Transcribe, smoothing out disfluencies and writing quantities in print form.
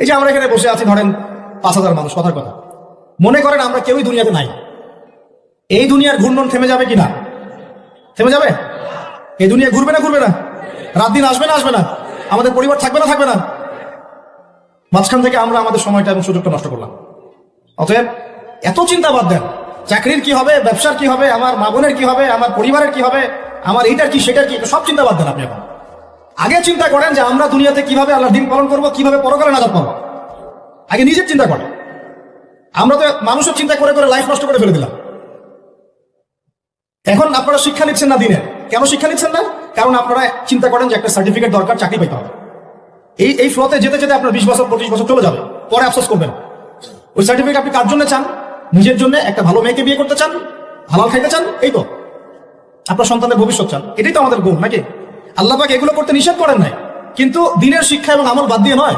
এই যে আমরা এখানে বসে আছি, ধরেন 5,000 মানুষ, কথার কথা, মনে করেন আমরা কেউই দুনিয়াতে নাই, এই দুনিয়ার ঘূর্ণন থেমে যাবে কিনা? থেমে যাবে? এই দুনিয়া ঘুরবে না ঘুরবে না? রাত দিন আসবে না আসবে না? আমাদের পরিবার থাকবে না থাকবে না? মাঝখান থেকে আমরা আমাদের সময়টা এবং সুযোগটা নষ্ট করলাম। অতএব এত চিন্তা বাদ দেন, চাকরির কি হবে, ব্যবসার কি হবে, আমার মা বোনের কি হবে, আমার পরিবারের কি হবে, আমার এইটার কি সেটার কি, সব চিন্তা বাদ দেন আপনি। এখন আগে চিন্তা করেন যে আমরা দুনিয়াতে কিভাবে আল্লাহর দিন পালন করবো, কিভাবে পরকালে নাজাত পাবো। আগে নিজের চিন্তা করেন। আমরা তো মানুষের চিন্তা করে করে লাইফ নষ্ট করে ফেলে দিলাম। এখন আপনারা শিক্ষা নিচ্ছেন না দিনে। কেন শিক্ষা নিচ্ছেন না? কারণ আপনারা চিন্তা করেন যে একটা সার্টিফিকেট দরকার, চাকরি পাইতে হবে। এই ফ্লোতে যেতে যেতে আপনার 20 বছর 25 বছর চলে যাবে, পরে আফসোস করবেন। ওই সার্টিফিকেট আপনি কার জন্য চান? নিজের জন্য, একটা ভালো মেয়েকে বিয়ে করতে চান, হালাল খাইতে চান, এই তো আপনার সন্তানের ভবিষ্যৎ চান। এটাই তো আমাদের গোল, নাকি? আল্লাহ পাক এগুলো করতে নিষেধ করেন নাই, কিন্তু দিনের শিক্ষা এবং আমল বাদ দিয়ে নয়।